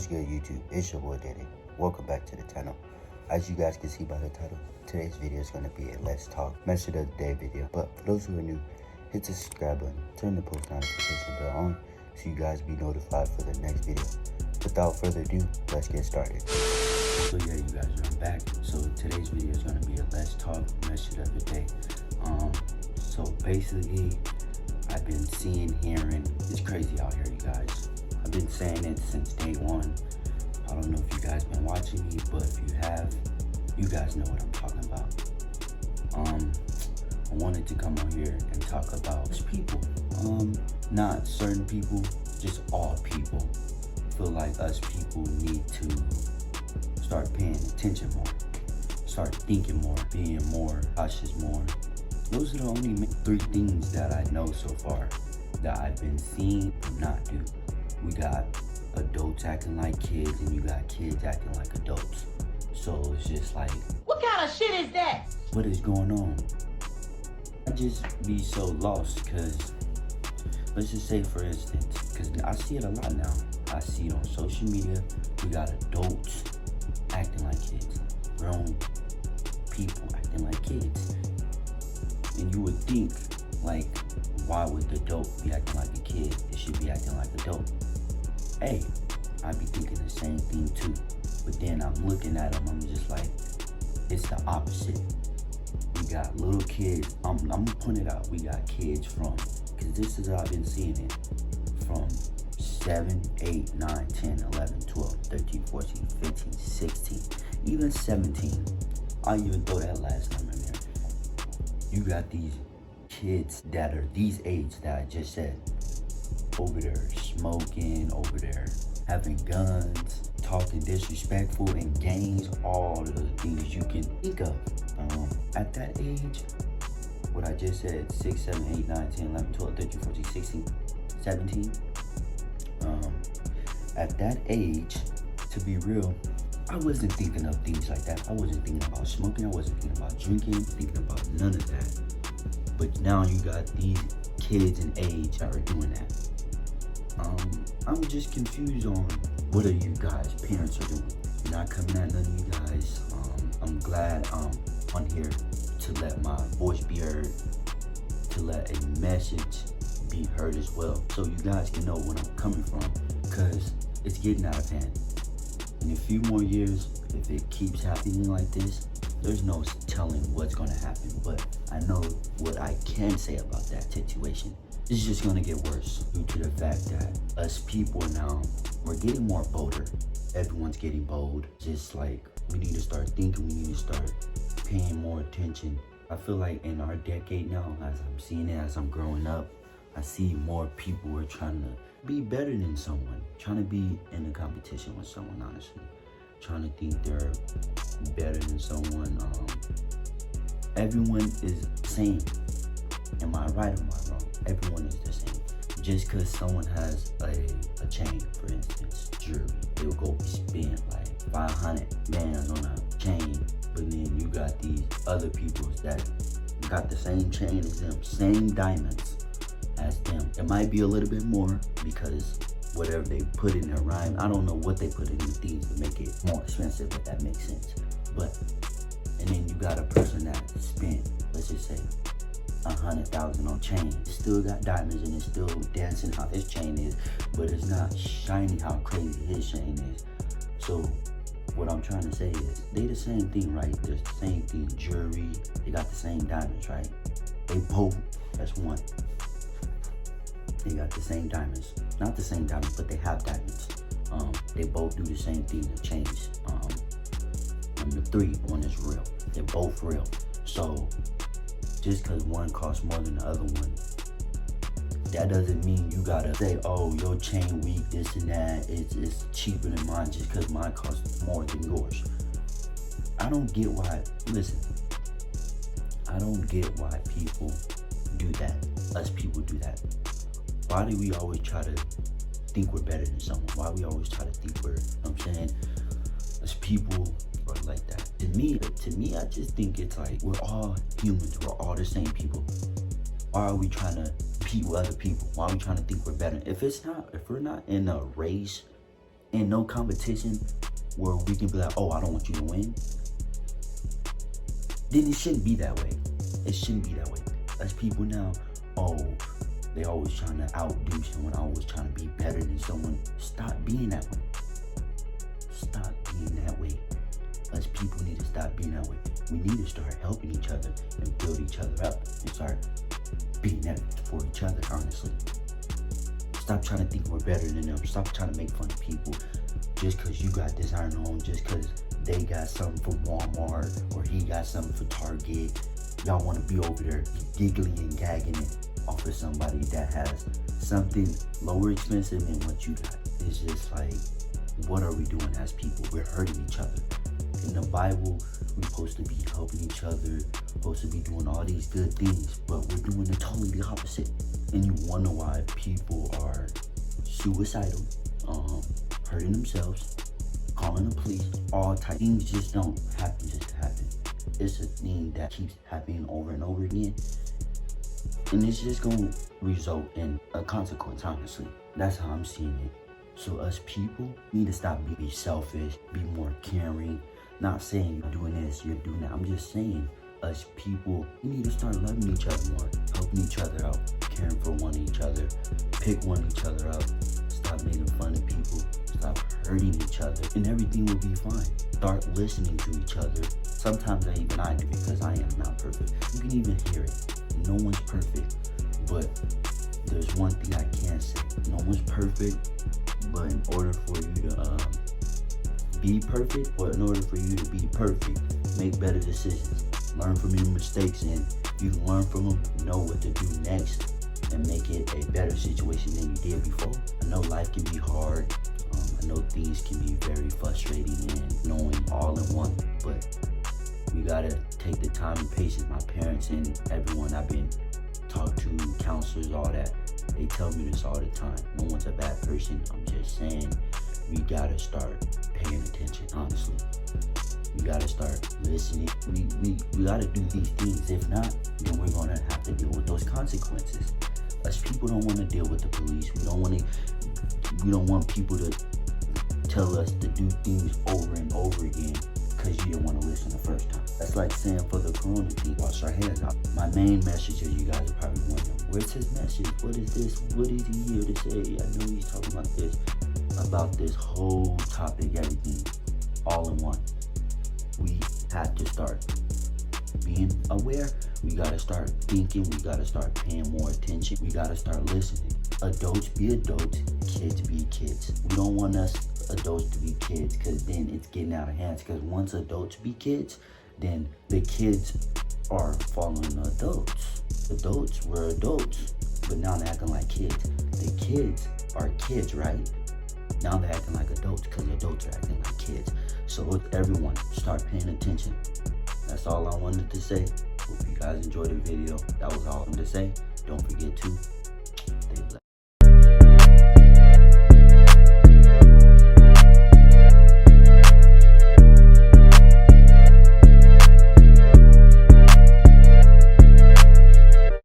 What's good, YouTube? It's your boy Daddy. Welcome back to the channel. As you guys can see by the title, today's video is going to be a Let's Talk Message of the Day video. But for those who are new, hit the subscribe button, turn the post notification bell on so you guys be notified for the next video. Without further ado, let's get started. So yeah, you guys, I'm back. So today's video is going to be a Let's Talk Message of the Day. So basically, I've been seeing, hearing, it's crazy out here, you guys. I've been saying it since day one. I don't know if you guys been watching me, but if you have, you guys know what I'm talking about. I wanted to come on here and talk about people. Not certain people, just all people. I feel like us people need to start paying attention more, start thinking more, being more cautious more. Those are the only three things that I know so far that I've been seeing and not do. We got adults acting like kids and you got kids acting like adults. So it's just like, what kind of shit is that? What is going on? I just be so lost because, let's just say for instance, because I see it a lot now. I see it on social media. We got adults acting like kids, grown people acting like kids. And you would think, like, why would the adult be acting like a kid? It should be acting like adult. Hey, I be thinking the same thing too. But then I'm looking at them, I'm just like, it's the opposite. We got little kids, I'm gonna point it out. We got kids from, because this is how I've been seeing it, from 7, 8, 9, 10, 11, 12, 13, 14, 15, 16, even 17. I'll even throw that last number in there. You got these kids that are these age that I just said, over there smoking, over there having guns, talking disrespectful in gangs, all of the things you can think of. At that age, what I just said, 6, 7, 8, 9, 10, 11, 12, 13, 14, 16, 17. At that age, to be real, I wasn't thinking of things like that. I wasn't thinking about smoking. I wasn't thinking about drinking, thinking about none of that. But now you got these kids in age that are doing that. I'm just confused on what are you guys, parents, are doing. Not coming at none of you guys. I'm glad I'm on here to let my voice be heard, to let a message be heard as well, so you guys can know where I'm coming from, because it's getting out of hand. In a few more years, if it keeps happening like this, there's no telling what's going to happen. But I know what I can say about that situation. It's just going to get worse due to the fact that us people now, we're getting more bolder. Everyone's getting bold. Just like, we need to start thinking, we need to start paying more attention. I feel like in our decade now, as I'm seeing it, as I'm growing up, I see more people are trying to be better than someone, trying to be in a competition with someone, honestly. Trying to think they're better than someone. Everyone is the same. Am I right or am I wrong? Everyone is the same. Just because someone has a chain, for instance, jewelry, they'll go spend like 500 bands on a chain, but then you got these other people that got the same chain as them, same diamonds as them. It might be a little bit more because whatever they put in their rhyme, I don't know what they put in the things to make it more expensive, if that makes sense. But, and then you got a person that spent, let's just say, 100,000 on chain. It still got diamonds and it's still dancing how his chain is, but it's not shiny how crazy his chain is. So what I'm trying to say is, they the same thing, right? They're the same thing, jewelry, they got the same diamonds, right? They both, that's one. They got the same diamonds. Not the same diamonds, but they have diamonds. They both do the same thing, the chains. Number 3, one is real. They're both real. So just because one costs more than the other one, that doesn't mean you gotta say, oh, your chain weak, this and that, it's cheaper than mine just because mine costs more than yours. I don't get why, listen, I don't get why people do that. Us people do that. Why do we always try to think we're better than someone? Why we always try to think we're, you know what I'm saying? As people are like that. To me, I just think it's like, we're all humans. We're all the same people. Why are we trying to compete with other people? Why are we trying to think we're better? If we're not in a race and no competition where we can be like, oh, I don't want you to win, then it shouldn't be that way. It shouldn't be that way. As people now, oh, they always trying to outdo someone, always trying to be better than someone. Stop being that way. Stop being that way. Us people need to stop being that way. We need to start helping each other and build each other up and start being that for each other, honestly. Stop trying to think we're better than them. Stop trying to make fun of people just because you got designer on, just because they got something from Walmart or he got something for Target. Y'all want to be over there giggling and gagging it off of somebody that has something lower expensive than what you got. It's just like, what are we doing as people? We're hurting each other. In the Bible, we're supposed to be helping each other, supposed to be doing all these good things, but we're doing the totally the opposite. And you wonder why people are suicidal, hurting themselves, calling the police, all type things just don't happen just to happen. It's a thing that keeps happening over and over again. And it's just gonna result in a consequence, honestly. That's how I'm seeing it. So us people need to stop being selfish, be more caring. Not saying you're doing this, you're doing that. I'm just saying us people, we need to start loving each other more, helping each other out, caring for one each other, pick one each other up, stop making fun of people, stop hurting each other, and everything will be fine. Start listening to each other. Sometimes I do it because I am not perfect. You can even hear it. No one's perfect, but there's one thing I can say. No one's perfect, but in order for you to be perfect, or in order for you to be perfect, make better decisions. Learn from your mistakes, and you can learn from them, know what to do next, and make it a better situation than you did before. I know life can be hard. I know things can be very frustrating and knowing all in one, but you gotta take the time and patience. My parents and everyone I've been talked to, counselors, all that, they tell me this all the time. No one's a bad person. I'm just saying we gotta start paying attention, honestly. We gotta start listening. We gotta do these things. If not, then we're gonna have to deal with those consequences. Us people don't want to deal with the police. We don't want people to tell us to do things over and over again because you didn't want to listen the first time. That's like saying for the corona thing, wash our hands out. My main message is, you guys are probably wondering, where's his message? What is this? What is he here to say? I know he's talking about this whole topic, everything, all in one. We have to start being aware. We gotta start thinking. We gotta start paying more attention. We gotta start listening. Adults be adults, kids be kids. We don't want us adults to be kids, because then it's getting out of hands. Because once adults be kids, then the kids are following the adults. Adults were adults, but now they're acting like kids. The kids are kids, right? Now they're acting like adults because adults are acting like kids. So everyone, start paying attention. That's all I wanted to say. Hope you guys enjoyed the video. That was all I wanted to say. Don't forget to